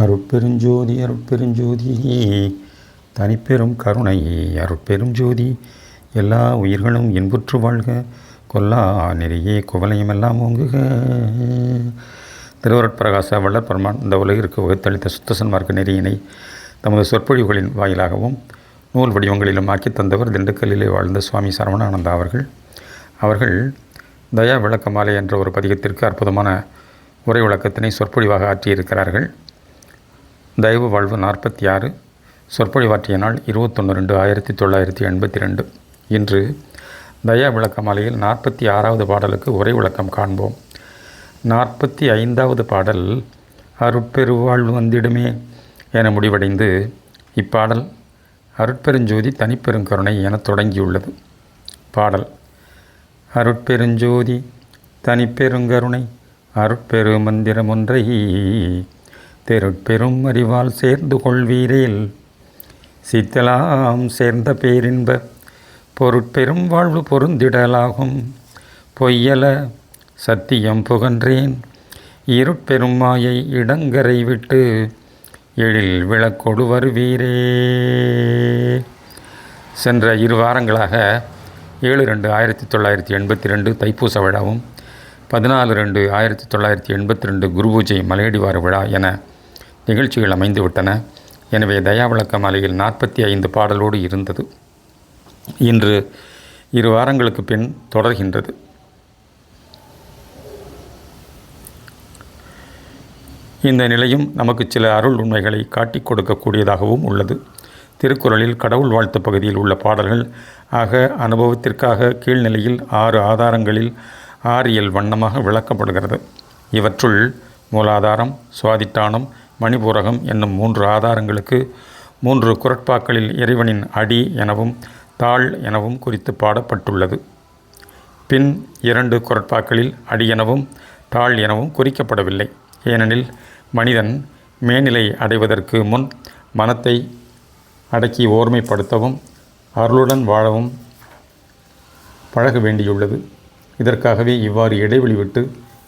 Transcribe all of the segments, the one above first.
அருட்பெருஞ்சோதி அருட்பெருஞ்சோதி தனிப்பெரும் கருணை அருட்பெருஞ்சோதி எல்லா உயிர்களும் இன்புற்று வாழ்க கொல்லா நெறியே குவலையுமெல்லாம் ஓங்குக. திருவருட்பிரகாச வள்ளற் பெருமான் இந்த உலகிற்கு வகுத்தளித்த சுத்த சன்மார்க்க நெறியினை தமது சொற்பொழிவுகளின் வாயிலாகவும் நூல் வடிவங்களிலும் ஆக்கி தந்தவர் திண்டுக்கல்லிலே வாழ்ந்த சுவாமி சரவணானந்தா அவர்கள் தயா விளக்க மாலை என்ற ஒரு பதிகத்திற்கு அற்புதமான உரை விளக்கத்தினை சொற்பொழிவாக ஆற்றியிருக்கிறார்கள். தயவு வாழ்வு 46 சொற்பொழிவாற்றிய நாள் 21/2/1982. இன்று தயா விளக்க மாலையில் 46வது பாடலுக்கு உரை விளக்கம் காண்போம். 45வது பாடல் அருட்பெருவாழ்வு வந்திடுமே என முடிவடைந்து இப்பாடல் அருட்பெருஞ்சோதி தனிப்பெருங்கருணை என தொடங்கியுள்ளது. பாடல்: அருட்பெருஞ்சோதி தனிப்பெருங்கருணை அருட்பெரு மந்திரம் ஒன்றை தெருட்பெரும் அறிவால் சேர்ந்து கொள்வீரேல் சித்தலாம் சேர்ந்த பேரின்ப பொருட்பெரும் வாழ்வு பொருந்திடலாகும். பொய்யல சத்தியம் புகன்றேன் இருட்பெரும் மாயை இடங்கரை விட்டு எழில் விளக்கொடு வருவீரே. சென்ற 2 வாரங்களாக 7/2/1982 தைப்பூச விழாவும் 14/2/1982 குருபூஜை மலையடிவார விழா என நிகழ்ச்சிகள் அமைந்துவிட்டன. எனவே தயாவிளக்க மாலையில் 45 பாடலோடு இருந்தது. இன்று 2 வாரங்களுக்கு பின் தொடர்கின்றது. இந்த நிலையும் நமக்கு சில அருள் உண்மைகளை காட்டிக் கொடுக்கக்கூடியதாகவும் உள்ளது. திருக்குறளில் கடவுள் வாழ்த்து பகுதியில் உள்ள பாடல்கள் அனுபவத்திற்காக கீழ்நிலையில் 6 ஆதாரங்களில் ஆறியல் வண்ணமாக விளக்கப்படுகிறது. இவற்றுள் மூலாதாரம், சுவாதிட்டானம், மணிபூரகம் என்னும் 3 ஆதாரங்களுக்கு 3 குறட்பாக்களில் இறைவனின் அடி எனவும் தாள் எனவும் குறித்து பாடப்பட்டுள்ளது. பின் 2 குறட்பாக்களில் அடி எனவும் தாள் எனவும் குறிக்கப்படவில்லை. ஏனெனில் மனிதன் மேனிலை அடைவதற்கு முன் மனத்தை அடக்கி ஓர்மைப்படுத்தவும் அருளுடன் வாழவும் பழக வேண்டியுள்ளது. இதற்காகவே இவ்வாறு இடைவெளி விட்டு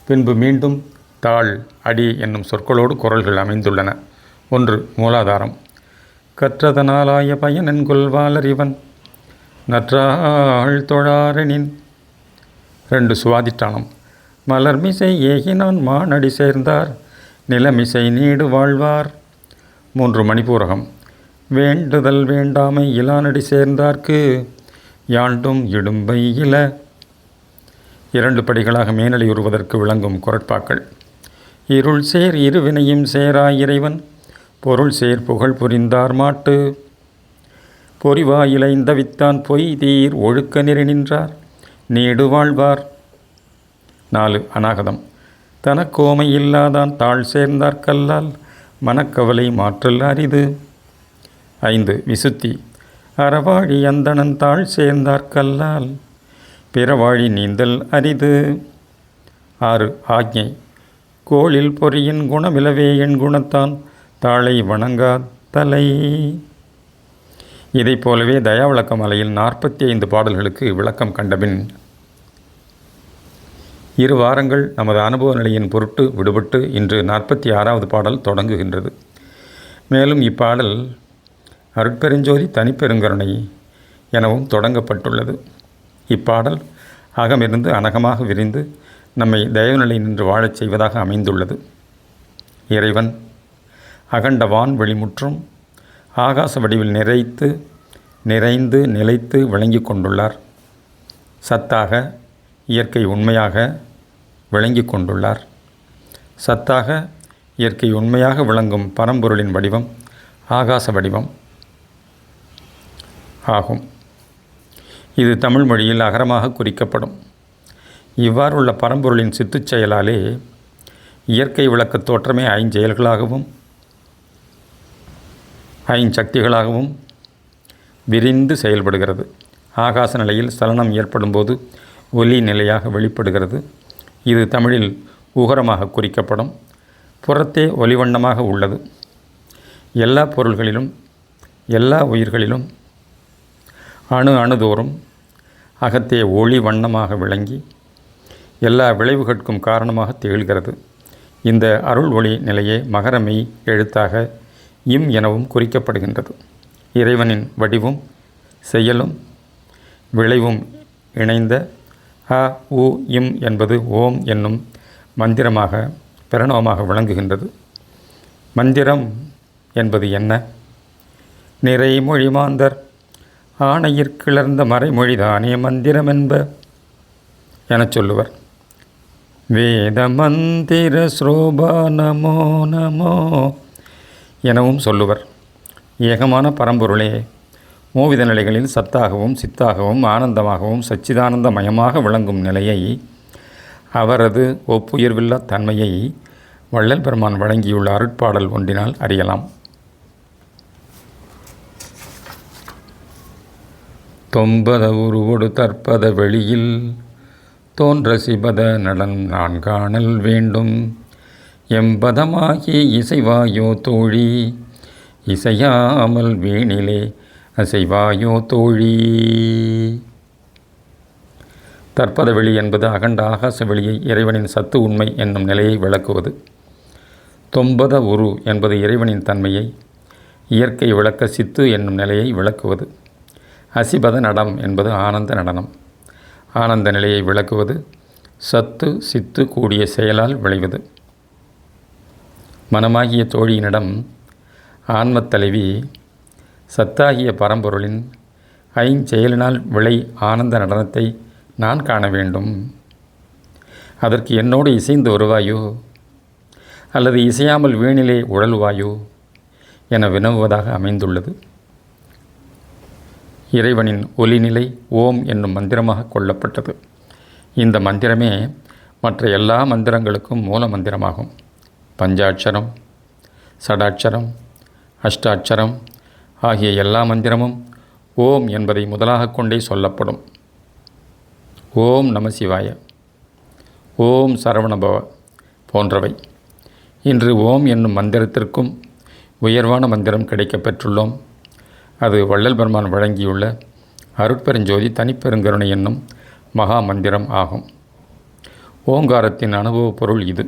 பின்பு மீண்டும் தாள், அடி என்னும் சொற்களோடு குறள்கள் அமைந்துள்ளன. 1. மூலாதாரம்: கற்றதனாலாய பயனென்கொள்வாளறிவன் நற்றாள் தொழாரெனின். 2. சுவாதிட்டானம்: மலர்மிசை ஏகினான் மானடி சேர்ந்தார் நிலமிசை நீடு வாழ்வார். 3. மணிபூரகம்: வேண்டுதல் வேண்டாமை இலானடி சேர்ந்தார்க்கு யாண்டும் இடும்பை இல. 2 படிகளாக மேனலையுறுவதற்கு விளங்கும் குறட்பாக்கள்: இருள் சேர் இருவினையும் சேராய் இறைவன் பொருள் சேர் புகழ் புரிந்தார் மாட்டு. பொறிவாயிலைந்த வித்தான் பொய் தீர் ஒழுக்க நெறி நின்றார் நீடு வாழ்வார். 4. அநாகதம்: தனக்கோமை இல்லாதான் தாழ் சேர்ந்தார் கல்லால் மனக்கவலை மாற்றல் அரிது. 5. விசுத்தி: அறவாழி அந்தணன் தாழ் சேர்ந்தார் கல்லால் பிறவாழி நீந்தல் அரிது. 6. ஆக்ஞை: கோளில் பொறியின் குணமிலவே என் குணத்தான் தாளை வணங்கா தலை. இதைப் போலவே தயாவிளக்க மாலையில் 45 பாடல்களுக்கு விளக்கம் கண்டபின் 2 வாரங்கள் நமது அனுபவ நிலையின் பொருட்டு விடுபட்டு இன்று 46வது பாடல் தொடங்குகின்றது. மேலும் இப்பாடல் அருட்பெருஞ்சோதி தனிப்பெருங்கருணை எனவும் தொடங்கப்பட்டுள்ளது. இப்பாடல் அகமிருந்து அனகமாக விரிந்து நம்மை தயவுநிலை நின்று வாழச் செய்வதாக அமைந்துள்ளது. இறைவன் அகண்ட வான் வெளிமுற்றும் ஆகாச வடிவில் நிறைந்து நிலைத்து விளங்கி கொண்டுள்ளார். சத்தாக இயற்கை உண்மையாக விளங்கி கொண்டுள்ளார். சத்தாக இயற்கை உண்மையாக விளங்கும் பரம்பொருளின் வடிவம் ஆகாச வடிவம் ஆகும். இது தமிழ் மொழியில் அகரமாக குறிக்கப்படும். இவ்வாறுள்ள பரம்பொருளின் சித்துச் செயலாலே இயற்கை விளக்கத் தோற்றமே ஐஞ்செயல்களாகவும் ஐஞ்சக்திகளாகவும் விரிந்து செயல்படுகிறது. ஆகாச நிலையில் சலனம் ஏற்படும் போது ஒலி நிலையாக வெளிப்படுகிறது. இது தமிழில் உகரமாக குறிக்கப்படும். புறத்தே ஒலிவண்ணமாக உள்ளது. எல்லா பொருள்களிலும் எல்லா உயிர்களிலும் அணுதோறும் அகத்தே ஒளி வண்ணமாக விளங்கி எல்லா விளைவுகளுக்கும் காரணமாக திகழ்கிறது. இந்த அருள் ஒளி நிலையே மகரமெய் எழுத்தாக இம் எனவும் குறிக்கப்படுகின்றது. இறைவனின் வடிவும் செயலும் விளைவும் இணைந்த அ உ இம் என்பது ஓம் என்னும் மந்திரமாக பிரணவமாக விளங்குகின்றது. மந்திரம் என்பது என்ன? நிறைமொழி மாந்தர் ஆணையிற்கிளர்ந்த மறைமொழிதானே மந்திரம் என்ப எனச் சொல்லுவர். வேத மந்திர ஸ்ரோபா நமோ நமோ எனவும் சொல்லுவர். ஏகமான பரம்பொருளே மூவித நிலைகளில் சத்தாகவும் சித்தாகவும் ஆனந்தமாகவும் சச்சிதானந்தமயமாக விளங்கும் நிலையை, அவரது ஒப்புயர்வில்லா தன்மையை வள்ளல் பெருமான் வழங்கியுள்ள அருட்பாடல் ஒன்றினால் அறியலாம். தொம்பத உருவொடு தற்பத வெளியில் தோன்ற சிபத நடன் நான் காணல் வேண்டும். எம்பதமாகி இசைவாயோ தோழி இசையாமல் வீணிலே அசைவாயோ தோழி. தற்பத வெளி என்பது அகண்ட ஆகாச வெளியை இறைவனின் சத்து உண்மை என்னும் நிலையை விளக்குவது. தொம்பத உரு என்பது இறைவனின் தன்மையை இயற்கை விளக்க சித்து என்னும் நிலையை விளக்குவது. அசிபத நடம் என்பது ஆனந்த நடனம், ஆனந்த நிலையை விளக்குவது. சத்து சித்து கூடிய செயலால் விளைவது. மனமாகிய தோழியினிடம் ஆன்மத் தலைவி சத்தாகிய பரம்பொருளின் ஐஞ்செயலினால் விளை ஆனந்த நடனத்தை நான் காண வேண்டும். அதற்கு என்னோடு இசைந்து வருவாயோ அல்லது இசையாமல் வீணிலே உழல்வாயோ என வினவுவதாக அமைந்துள்ளது. இறைவனின் ஒலிநிலை ஓம் என்னும் மந்திரமாக கொள்ளப்பட்டது. இந்த மந்திரமே மற்ற எல்லா மந்திரங்களுக்கும் மூல மந்திரமாகும். பஞ்சாட்சரம், சடாட்சரம், அஷ்டாட்சரம் ஆகிய எல்லா மந்திரமும் ஓம் என்பதை முதலாக கொண்டே சொல்லப்படும். ஓம் நம சிவாய, ஓம் சரவணபவ போன்றவை. இன்று ஓம் என்னும் மந்திரத்திற்கும் உயர்வான மந்திரம் கிடைக்கப் பெற்றுள்ளோம். அது வள்ளல் பெருமான் வழங்கியுள்ள அருட்பெருஞ்சோதி தனிப்பெருங்கருணை என்னும் மகா மந்திரம் ஆகும். ஓங்காரத்தின் அனுபவ பொருள் இது.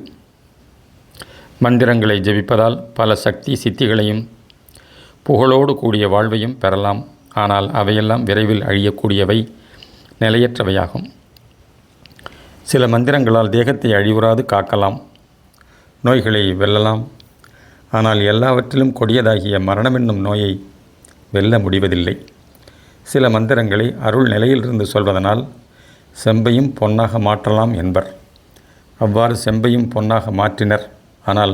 மந்திரங்களை ஜெபிப்பதால் பல சக்தி சித்திகளையும் புகழோடு கூடிய வாழ்வையும் பெறலாம். ஆனால் அவையெல்லாம் விரைவில் அழியக்கூடியவை, நிலையற்றவையாகும். சில மந்திரங்களால் தேகத்தை அழிவுறாது காக்கலாம், நோய்களை வெல்லலாம். ஆனால் எல்லாவற்றிலும் கொடியதாகிய மரணம் என்னும் நோயை வெல்ல முடிவதில்லை. சில மந்திரங்களை அருள் நிலையிலிருந்து சொல்வதனால் செம்பையும் பொன்னாக மாற்றலாம் என்பர். அவ்வாறு செம்பையும் பொன்னாக மாற்றினர். ஆனால்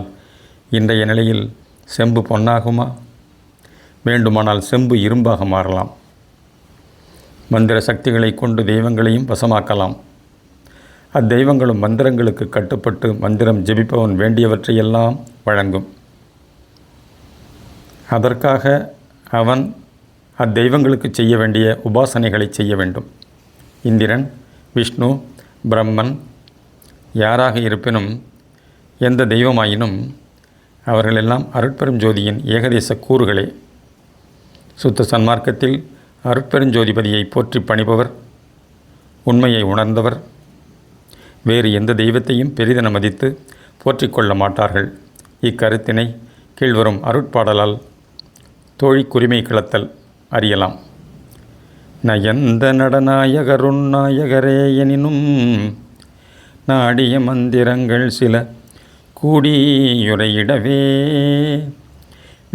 இன்றைய நிலையில் செம்பு பொன்னாகுமா? வேண்டுமானால் செம்பு இரும்பாக மாறலாம். மந்திர சக்திகளை கொண்டு தெய்வங்களையும் வசமாக்கலாம். அத்தெய்வங்களும் மந்திரங்களுக்கு கட்டுப்பட்டு மந்திரம் ஜெபிப்பவன் வேண்டியவற்றையெல்லாம் வழங்கும். அதற்காக அவன் அத்தெய்வங்களுக்கு செய்ய வேண்டிய உபாசனைகளை செய்ய வேண்டும். இந்திரன், விஷ்ணு, பிரம்மன் யாராக இருப்பினும், எந்த தெய்வமாயினும் அவர்களெல்லாம் அருட்பெருஞ்சோதியின் ஏகதேச கூறுகளே. சுத்த சன்மார்க்கத்தில் அருட்பெருஞ்சோதிபதியை போற்றி பணிபவர், உண்மையை உணர்ந்தவர் வேறு எந்த தெய்வத்தையும் பெரிதென மதித்து போற்றிக்கொள்ள மாட்டார்கள். இக்கருத்தினை கீழ்வரும் அருட்பாடலால் தோழிக்குரிமை கிளத்தல் அறியலாம். நயந்த நடநாயகருநாயகரே எனினும் நாடிய மந்திரங்கள் சில கூடியுரையிடவே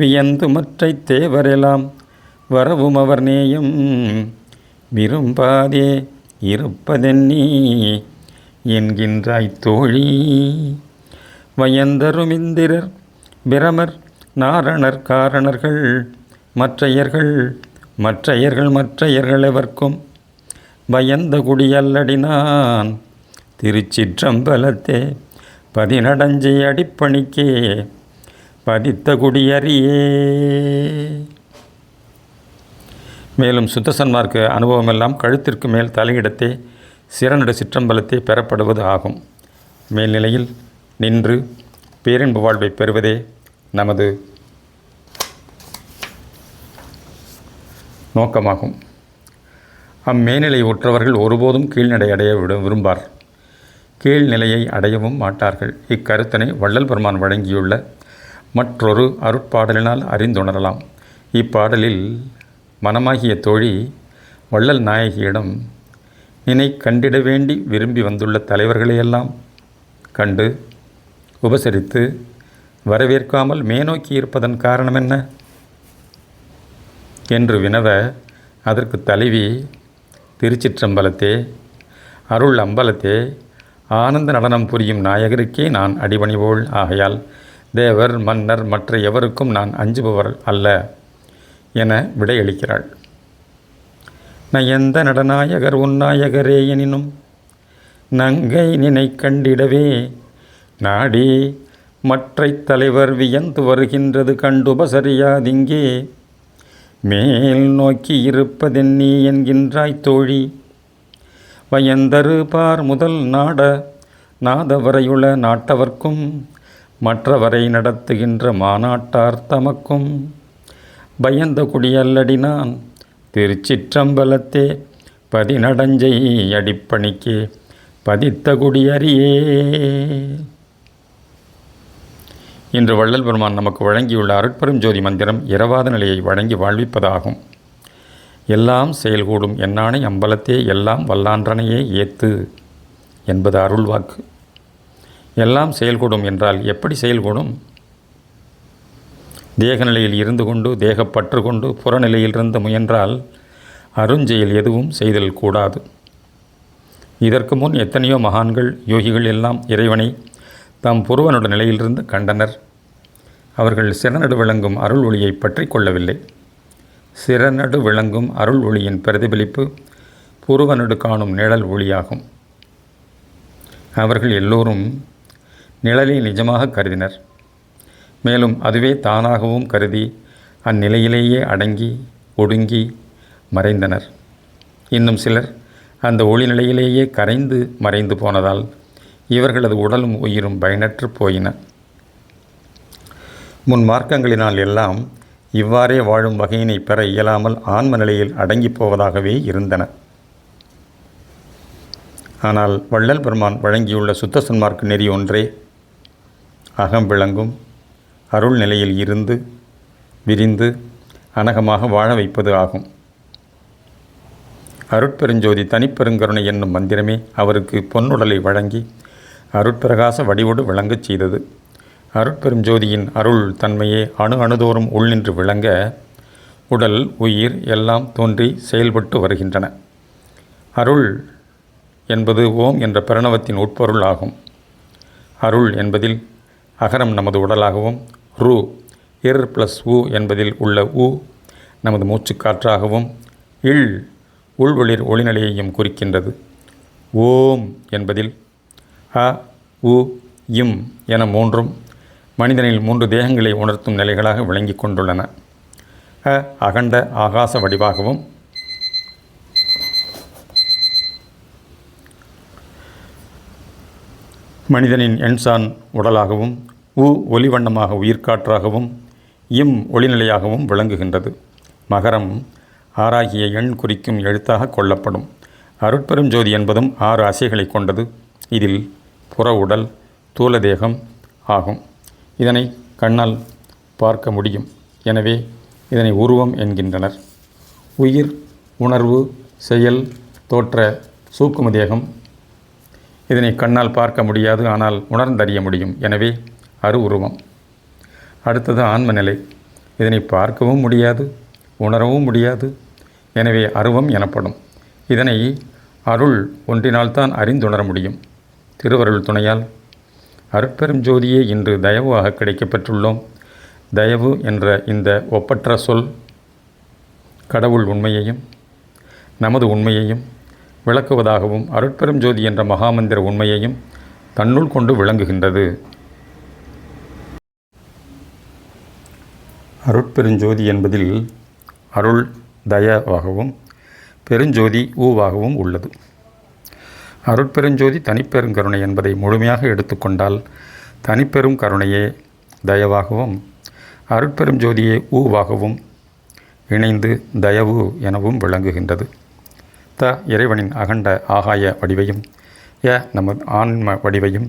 வியந்து மற்றை தேவரெல்லாம் வரவும் அவர் நேயம் விரும்பாதே இருப்பதென்னி என்கின்றாய் தோழி. வயந்தருமிந்திரர் பிரமர் நாரணர் காரணர்கள் மற்றையர்கள் எவர்க்கும் பயந்த குடியல்லடினான் திருச்சிற்றம்பலத்தே பதினடஞ்சை அடிப்பணிக்கே பதித்த குடியறியே. மேலும் சுத்தசன்மார்க்க அனுபவமெல்லாம் கழுத்திற்கு மேல் தலையிடத்தே சிறநடு சிற்றம்பலத்தே பெறப்படுவது ஆகும். மேல்நிலையில் நின்று பேரின்பு வாழ்வை பெறுவதே நமது நோக்கமாகும். அம்மேநிலை உற்றவர்கள் ஒருபோதும் கீழ்நடை அடைய விரும்பார். கீழ்நிலையை அடையவும் மாட்டார்கள். இக்கருத்தினை வள்ளல் பெருமான் வழங்கியுள்ள மற்றொரு அருட்பாடலினால் அறிந்துணரலாம். இப்பாடலில் மனமாகிய தோழி வள்ளல் நாயகியிடம் நினை கண்டிட வேண்டி விரும்பி வந்துள்ள தலைவர்களையெல்லாம் கண்டு உபசரித்து வரவேற்காமல் மேனோக்கி இருப்பதன் காரணம் என்ன என்று வினவ, அதற்கு தலைவி, திருச்சிற்றம்பலத்தே, அருள் அம்பலத்தே, ஆனந்த நடனம் புரியும் நாயகருக்கே நான் அடிபணிவோள். ஆகையால் தேவர் மன்னர் மற்ற எவருக்கும் நான் அஞ்சுபவர் அல்ல என விடையளிக்கிறாள். நயந்த நடநாயகர் உன்னாயகரே எனினும் நங்கை நினை கண்டிடவே நாடி மற்றை தலைவர் வியந்து வருகின்றது கண்டுபசரியாதிங்கே மேல் நோக்கி இருப்பதென்னி என்கின்றாய் தோழி. வயந்தரு பார் முதல் நாதவரையுள்ள நாட்டவர்க்கும் மற்றவரை நடத்துகின்ற மாநாட்டார் தமக்கும் பயந்த குடியல்லடி நான் திருச்சிற்றம்பலத்தே பதிநடஞ்சை அடிப்பணிக்கே பதித்த குடியறியே. இன்று வள்ளல் பெருமான் நமக்கு வழங்கியுள்ள அருட்பெரும் ஜோதி மந்திரம் இரவாத நிலையை வழங்கி வாழ்விப்பதாகும். எல்லாம் செயல்கூடும் என்னானை அம்பலத்தே எல்லாம் வல்லான்றனையே ஏத்து என்பது அருள்வாக்கு. எல்லாம் செயல்கூடும் என்றால் எப்படி செயல்கூடும்? தேக நிலையில் இருந்து கொண்டு தேகப்பற்று கொண்டு புறநிலையிலிருந்து முயன்றால் அருஞ்செயல் எதுவும் செய்தல் கூடாது. இதற்கு முன் எத்தனையோ மகான்கள் யோகிகள் எல்லாம் இறைவனை தாம் புருவனுட நிலையிலிருந்து கண்டனர். அவர்கள் சிறநடு விளங்கும் அருள் ஒளியை பற்றி கொள்ளவில்லை. சிறநடு விளங்கும் அருள் ஒளியின் பிரதிபலிப்பு புருவனடு காணும் நிழல் ஒளியாகும். அவர்கள் எல்லோரும் நிழலை நிஜமாக கருதினர். மேலும் அதுவே தானாகவும் கருதி அந்நிலையிலேயே அடங்கி ஒடுங்கி மறைந்தனர். இன்னும் சிலர் அந்த ஒளி நிலையிலேயே கரைந்து மறைந்து போனதால் இவர்களது உடலும் உயிரும் பயனற்று போயின. முன் மார்க்கங்களினால் எல்லாம் இவ்வாறே வாழும் வகையினை பெற இயலாமல் ஆன்ம நிலையில் அடங்கி போவதாகவே இருந்தன. ஆனால் வள்ளல் பெருமான் வழங்கியுள்ள சுத்த சன்மார்க்க நெறி ஒன்றே அகம் விளங்கும் அருள் நிலையில் இருந்து விரிந்து அனகமாக வாழ வைப்பது ஆகும். அருட்பெருஞ்சோதி தனிப்பெருங்கருணை என்னும் மந்திரமே அவருக்கு பொன்னுடலை வழங்கி அருட்பிரகாச வடிவோடு விளங்கச் செய்தது. அருட்பெரும் ஜோதியின் அருள் தன்மையே அணுதோறும் உள்நின்று விளங்க உடல் உயிர் எல்லாம் தோன்றி செயல்பட்டு வருகின்றன. அருள் என்பது ஓம் என்ற பிரணவத்தின் உட்பொருள் ஆகும். அருள் என்பதில் அகரம் நமது உடலாகவும், ரு இர் ப்ளஸ் உ என்பதில் உள்ள உ நமது மூச்சுக்காற்றாகவும், இல் உள்வெளிர் ஒளிநிலையையும் குறிக்கின்றது. ஓம் என்பதில் அ உ இம் என மூன்றும் மனிதனில் 3 தேகங்களை உணர்த்தும் நிலைகளாக விளங்கி கொண்டுள்ளன. அகண்ட ஆகாச வடிவாகவும், மனிதனின் எண்சான் உடலாகவும், ஒலிவண்ணமாக உயிர்காற்றாகவும், இம் ஒளிநிலையாகவும் விளங்குகின்றது. மகரம் ஆறாகிய எண் குறிக்கும் எழுத்தாக கொள்ளப்படும். அருட்பெரும் ஜோதி என்பதும் 6 அசைகளை கொண்டது. இதில் புற உடல் தூலதேகம் ஆகும். இதனை கண்ணால் பார்க்க முடியும். எனவே இதனை உருவம் என்கின்றனர். உயிர், உணர்வு, செயல், தோற்ற சூக்கும தேகம் இதனை கண்ணால் பார்க்க முடியாது, ஆனால் உணர்ந்தறிய முடியும். எனவே உருவம். அடுத்தது ஆன்ம நிலை. இதனை பார்க்கவும் முடியாது, உணரவும் முடியாது. எனவே அருவம் எனப்படும். இதனை அருள் ஒன்றினால்தான் அறிந்துணர முடியும். திருவருள் துணையால் அருட்பெரும் ஜோதியே இன்று தயவாக கிடைக்கப்பெற்றுள்ளோம். தயவு என்ற இந்த ஒப்பற்ற சொல் கடவுள் உண்மையையும் நமது உண்மையையும் விளக்குவதாகவும் அருட்பெரும் ஜோதி என்ற மகாமந்திர உண்மையையும் தன்னுள் கொண்டு விளங்குகின்றது. அருட்பெருஞ்சோதி என்பதில் அருள் தயவாகவும் பெருஞ்சோதி ஊவாகவும் உள்ளது. அருட்பெருஞ்சோதி தனிப்பெருங்கருணை என்பதை முழுமையாக எடுத்துக்கொண்டால் தனிப்பெரும் கருணையே தயவாகவும் அருட்பெரும் ஜோதியே ஊவாகவும் இணைந்து தயவு எனவும் விளங்குகின்றது. இறைவனின் அகண்ட ஆகாய வடிவையும் நமது ஆன்ம வடிவையும்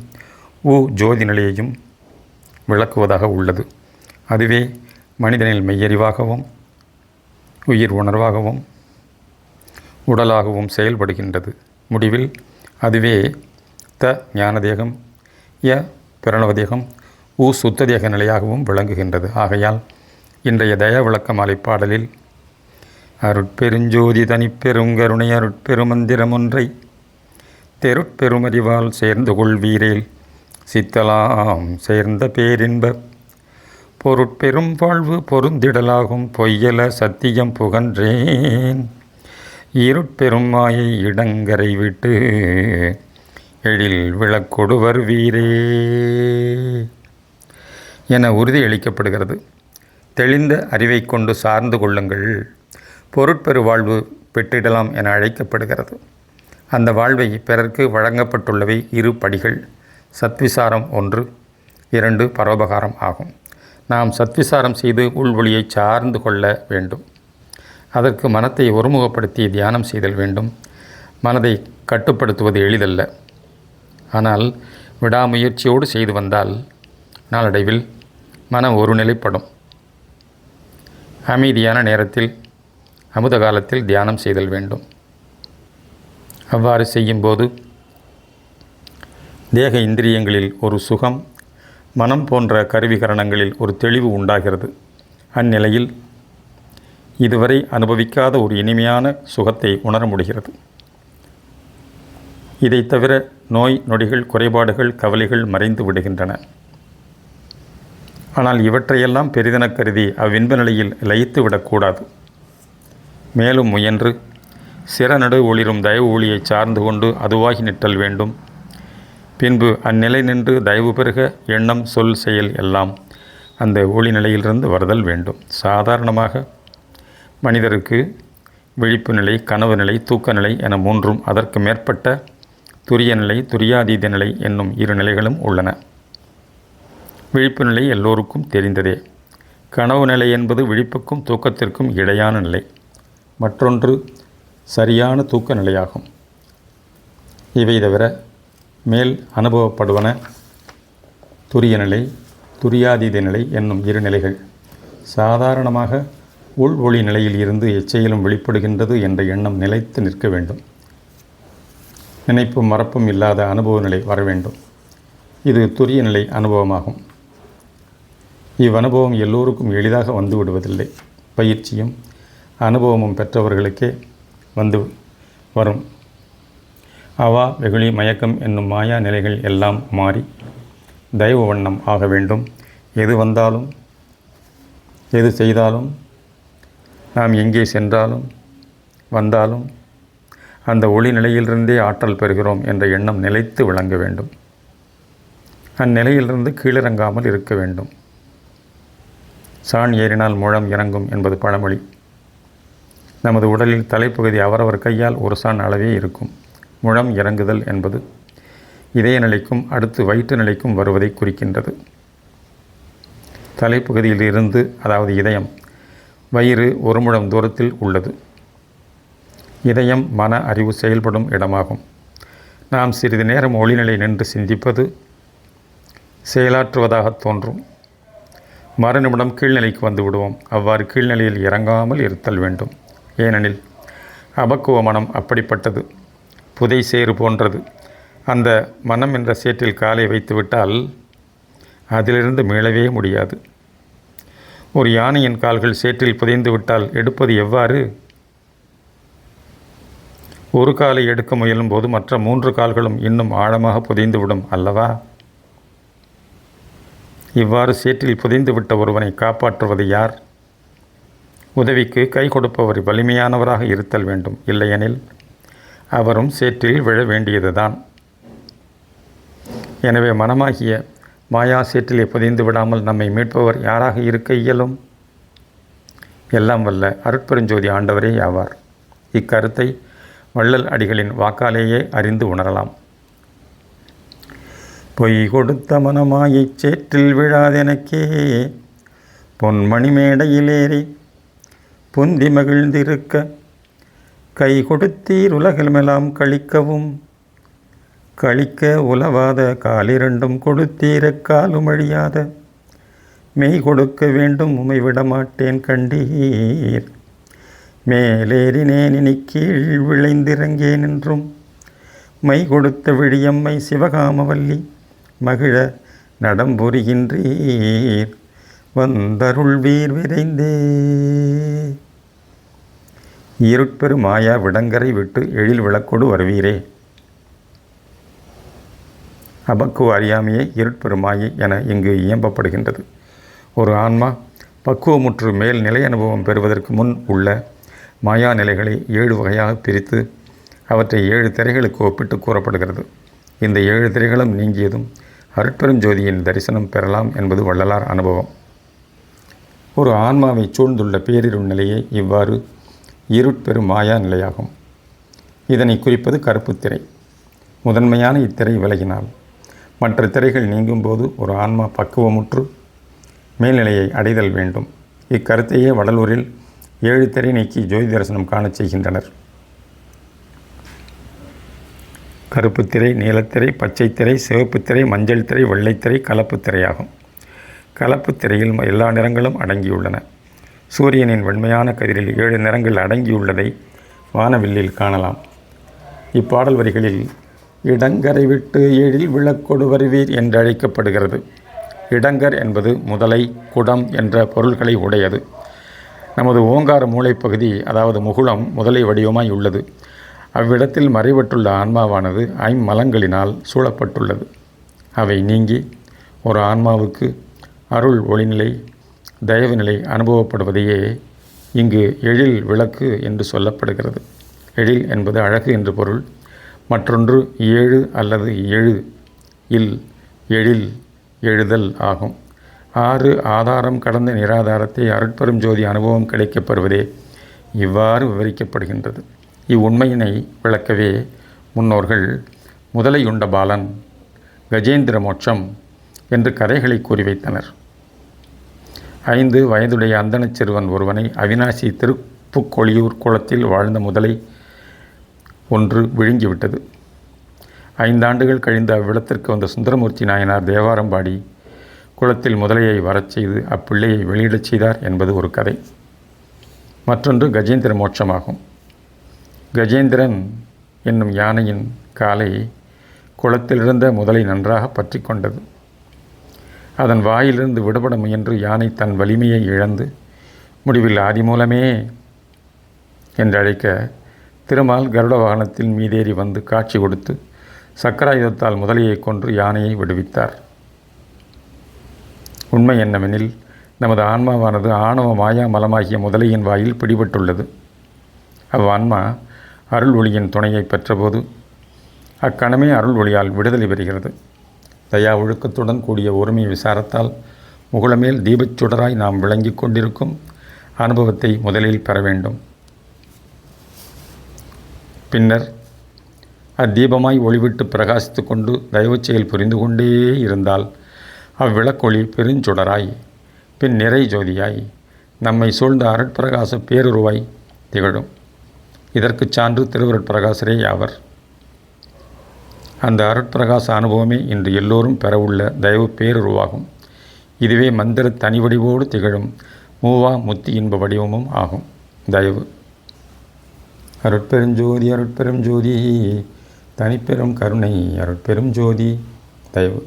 ஜோதி நிலையையும் விளக்குவதாக உள்ளது. அதுவே மனிதனில் மெய்யறிவாகவும் உயிர் உணர்வாகவும் உடலாகவும் செயல்படுகின்றது. முடிவில் அதுவே ஞானதேகம், பிரணவதேகம், சுத்ததேக நிலையாகவும் விளங்குகின்றது. ஆகையால் இன்றைய தயா விளக்க மாலை பாடலில் அருட்பெருஞ்சோதி தனிப்பெருங்கருணை அருட்பெருமந்திரம் ஒன்றை தெருட்பெருமறிவால் சேர்ந்து கொள்வீரேல் சித்தலாம் சேர்ந்த பேரின்ப பொருட்பெரும் வாழ்வு பொருந்திடலாகும் பொய்யல சத்தியம் புகன்றேன் இருட்பெரும் மாயை இடங்கரை விட்டு எழில் விளக்கொடுவர் வீரே என உறுதியளிக்கப்படுகிறது. தெளிந்த அறிவை கொண்டு சார்ந்து கொள்ளுங்கள். பொருட்பெரு வாழ்வு பெற்றிடலாம் என அழைக்கப்படுகிறது. அந்த வாழ்வை பிறர்க்கு வழங்கப்பட்டுள்ளவை 2 படிகள். சத்விசாரம் 1, 2 பரோபகாரம் ஆகும். நாம் சத்விசாரம் செய்து உள்வொளியை சார்ந்து கொள்ள வேண்டும். அதற்கு மனத்தை ஒருமுகப்படுத்தி தியானம் செய்தல் வேண்டும். மனதை கட்டுப்படுத்துவது எளிதல்ல. ஆனால் விடாமுயற்சியோடு செய்து வந்தால் நாளடைவில் மனம் ஒருநிலைப்படும். அமைதியான நேரத்தில் அமுத காலத்தில் தியானம் செய்தல் வேண்டும். அவ்வாறு செய்யும்போது தேக இந்திரியங்களில் ஒரு சுகம், மனம் போன்ற கருவிகரணங்களில் ஒரு தெளிவு உண்டாகிறது. அந்நிலையில் இதுவரை அனுபவிக்காத ஒரு இனிமையான சுகத்தை உணர முடிகிறது. இதை தவிர நோய் நொடிகள், குறைபாடுகள், கவலைகள் மறைந்து விடுகின்றன. ஆனால் இவற்றையெல்லாம் பெரிதென கருதி அவ்வின்ப நிலையில் லயித்து விடக்கூடாது. மேலும் முயன்று சிறநடு ஒளிரும் தயவு ஒளியை சார்ந்து கொண்டு அதுவாகி நிற்றல் வேண்டும். பின்பு அந்நிலை நின்று தயவு பெருக எண்ணம், சொல், செயல் எல்லாம் அந்த ஒளி நிலையிலிருந்து வருதல் வேண்டும். சாதாரணமாக மனிதருக்கு விழிப்பு நிலை, கனவு நிலை, தூக்க நிலை என 3ம் அதற்கு மேற்பட்ட துரிய நிலை, துரியாதீத நிலை என்னும் 2 நிலைகளும் உள்ளன. விழிப்பு நிலை எல்லோருக்கும் தெரிந்ததே. கனவு நிலை என்பது விழிப்புக்கும் தூக்கத்திற்கும் இடையான நிலை. மற்றொன்று சரியான தூக்க நிலையாகும். இவை தவிர மேல் அனுபவப்படுவன துரிய நிலை, துரியாதீத நிலை என்னும் 2 நிலைகள். சாதாரணமாக உள் ஒளி நிலையில் இருந்து எச்சையிலும் வெளிப்படுகின்றது என்ற எண்ணம் நிலைத்து நிற்க வேண்டும். நினைப்பும் மறப்பும் இல்லாத அனுபவ நிலை வர வேண்டும். இது துரிய நிலை அனுபவமாகும். இவ்வனுபவம் எல்லோருக்கும் எளிதாக வந்து விடுவதில்லை. பயிற்சியும் அனுபவமும் பெற்றவர்களுக்கே வந்து வரும். அவா, வெகுளி, மயக்கம் என்னும் மாயா நிலைகள் எல்லாம் மாறி தயவு வண்ணம் ஆக வேண்டும். எது வந்தாலும், எது செய்தாலும், நாம் எங்கே சென்றாலும் வந்தாலும் அந்த ஒளி நிலையிலிருந்தே ஆற்றல் பெறுகிறோம் என்ற எண்ணம் நிலைத்து விளங்க வேண்டும். அந்நிலையிலிருந்து கீழிறங்காமல் இருக்க வேண்டும். சாண் ஏறினால் முழம் இறங்கும் என்பது பழமொழி. நமது உடலில் தலைப்பகுதி அவரவர் கையால் ஒரு சாண் அளவே இருக்கும். முழம் இறங்குதல் என்பது இதய நிலைக்கும் அடுத்து வயிற்று நிலைக்கும் வருவதை குறிக்கின்றது. தலைப்பகுதியில் இருந்து, அதாவது இதயம், வயிறு 1 முழம் தூரத்தில் உள்ளது. இதயம் மன அறிவு செயல்படும் இடமாகும். நாம் சிறிது நேரம் ஒளிநிலை நின்று சிந்திப்பது செயலாற்றுவதாக தோன்றும். மறுநிமிடம் கீழ்நிலைக்கு வந்து விடுவோம். அவ்வாறு கீழ்நிலையில் இறங்காமல் இருத்தல் வேண்டும். ஏனெனில் அபக்குவ மனம் அப்படிப்பட்டது, புதை சேறு போன்றது. அந்த மனம் என்ற சேற்றில் காலை வைத்துவிட்டால் அதிலிருந்து மீளவே முடியாது. ஒரு யானையின் கால்கள் சேற்றில் புதைந்து விட்டால் எடுப்பது எவ்வாறு? ஒரு காலை எடுக்க முயலும் போது மற்ற 3 கால்களும் இன்னும் ஆழமாக புதைந்துவிடும் அல்லவா? இவ்வாறு சேற்றில் புதைந்துவிட்ட ஒருவனை காப்பாற்றுவது யார்? உதவிக்கு கை கொடுப்பவர் வலிமையானவராக இருத்தல் வேண்டும். இல்லையெனில் அவரும் சேற்றில் விழ வேண்டியதுதான். எனவே மனமாகிய மாயா சேற்றிலே புதைந்து விடாமல் நம்மை மீட்பவர் யாராக இருக்க இயலும்? எல்லாம் வல்ல அருட்பெருஞ்சோதி ஆண்டவரே ஆவார். இக்கருத்தை வள்ளல் அடிகளின் வாக்காலேயே அறிந்து உணரலாம். பொய் கொடுத்த மனமாயைச் சேற்றில் விழாதெனக்கே பொன்மணி மேடையிலேறி பொந்தி மகிழ்ந்திருக்க கை கொடுத்தீர் உலகமெல்லாம் கழிக்கவும் கழிக்க உலவாத காலிரண்டும் கொடுத்தீர காலும் அழியாத மெய் கொடுக்க வேண்டும் உமை விடமாட்டேன் கண்டீர். மேலேறினேன் இனி கீழ் விளைந்திறங்கேன் என்றும் மை கொடுத்த விழியம்மை சிவகாமவல்லி மகிழ நடம்புரிகின்றீர் வந்தருள் வீர் விரைந்தே. இருட்பெரு மாயா விடங்கரை விட்டு எழில் விளக்கொடு வருவீரே. அபக்குவ அறியாமையே இருட்பெருமாயை என இங்கு இயம்பப்படுகின்றது. ஒரு ஆன்மா பக்குவமுற்று மேல் நிலை அனுபவம் பெறுவதற்கு முன் உள்ள மாயா நிலைகளை 7 வகையாக பிரித்து அவற்றை 7 திரைகளுக்கு ஒப்பிட்டு கூறப்படுகிறது. இந்த 7 திரைகளும் நீங்கியதும் அருட்பெரும் ஜோதியின் தரிசனம் பெறலாம் என்பது வள்ளலார் அனுபவம். ஒரு ஆன்மாவை சூழ்ந்துள்ள பேரிருள் நிலையே இவ்வாறு இருட்பெரும் மாயா நிலையாகும். இதனை குறிப்பது கருப்பு திரை. முதன்மையான இத்திரை விலகினால் மற்ற திரைகள் நீங்கும்போது ஒரு ஆன்மா பக்குவமுற்று மேல்நிலையை அடைதல் வேண்டும். இக்கருத்தையே வடலூரில் 7 திரை நீக்கி ஜோதி தரிசனம் காணச் செய்கின்றனர். கருப்பு திரை, நீலத்திரை, பச்சை திரை, சிவப்பு திரை, மஞ்சள் திரை, வெள்ளைத்திரை, கலப்பு திரையாகும். கலப்பு திரையில் எல்லா நிறங்களும் அடங்கியுள்ளன. சூரியனின் வெண்மையான கதிரில் 7 நிறங்கள் அடங்கியுள்ளதை வானவில்லில் காணலாம். இப்பாடல் வரிகளில் இடங்கரை விட்டு எழில் விளக்கொடு வருவீர் என்று அழைக்கப்படுகிறது. இடங்கர் என்பது முதலை, குடம் என்ற பொருள்களை உடையது. நமது ஓங்கார மூளைப்பகுதி, அதாவது முகுளம், முதலை வடிவமாய் உள்ளது. அவ்விடத்தில் மறைவற்றுள்ள ஆன்மாவானது ஐம்மலங்களினால் சூழப்பட்டுள்ளது. அவை நீங்கி ஒரு ஆன்மாவுக்கு அருள் ஒளிநிலை, தயவு நிலை அனுபவப்படுவதையே இங்கு எழில் விளக்கு என்று சொல்லப்படுகிறது. எழில் என்பது அழகு என்று பொருள். மற்றொன்று 7 அல்லது எழு இல் எழில் எழுதல் ஆகும். 6 ஆதாரம் கடந்த நிராதாரத்தை அருட்பெரும் ஜோதி அனுபவம் கிடைக்கப்பெறுவதே இவ்வாறு விவரிக்கப்படுகின்றது. இவ்வுண்மையினை விளக்கவே முன்னோர்கள் முதலையுண்ட பாலன், கஜேந்திர மோட்சம் என்று கதைகளை கூறி வைத்தனர். 5 வயதுடைய அந்தணச் சிறுவன் ஒருவனை அவிநாசி திருப்புக்கொழியூர் குளத்தில் வாழ்ந்த முதலை ஒன்று விழுங்கிவிட்டது. 5 ஆண்டுகள் கழிந்து அவ்விடத்திற்கு வந்த சுந்தரமூர்த்தி நாயனார் தேவாரம் பாடி குளத்தில் முதலையை வரச் செய்து அப்பிள்ளையை வெளியிடச் செய்தார் என்பது ஒரு கதை. மற்றொன்று கஜேந்திர மோட்சமாகும். கஜேந்திரன் என்னும் யானையின் காலை குளத்திலிருந்த முதலை நன்றாக பற்றி கொண்டது. அதன் வாயிலிருந்து விடுபட முயன்று யானை தன் வலிமையை இழந்து முடிவில் ஆதிமூலமே என்றழைக்க திருமால் கருட வாகனத்தில் மீதேறி வந்து காட்சி கொடுத்து சக்கராயுதத்தால் முதலையை கொன்று யானையை விடுவித்தார். உண்மை என்னவெனில், நமது ஆன்மாவானது ஆணவ மாயா மலமாகிய முதலையின் வாயில் பிடிபட்டுள்ளது. அவ்வான்மா அருள் ஒளியின் துணையை பெற்றபோது அக்கணமே அருள் ஒளியால் விடுதலை பெறுகிறது. தயா ஒழுக்கத்துடன் கூடிய ஒருமை விசாரத்தால் முகுளமேல் தீபச்சுடராய் நாம் விளங்கி கொண்டிருக்கும் அனுபவத்தை முதலில் பெற வேண்டும். பின்னர் அத்தீபமாய் ஒளிவிட்டு பிரகாசித்து கொண்டு தயவு செயல் புரிந்து கொண்டே இருந்தால் அவ்விளக்கொளி பெருஞ்சுடராய் பின் நிறை ஜோதியாய் நம்மை சூழ்ந்த அருட்பிரகாச பேருருவாய் திகழும். இதற்கு சான்று திருவருட்பிரகாசரே ஆவர். அந்த அருட்பிரகாச அனுபவமே இன்று எல்லோரும் பெறவுள்ள தயவு பேருருவாகும். இதுவே மந்திர தனி வடிவோடு திகழும் மூவா முத்தி இன்ப வடிவமும் ஆகும். தயவு. அருட்பெருஞ்சோதி அருட்பெரும் ஜோதி தனிப்பெரும் கருணை அருட்பெரும் ஜோதி. தயவு.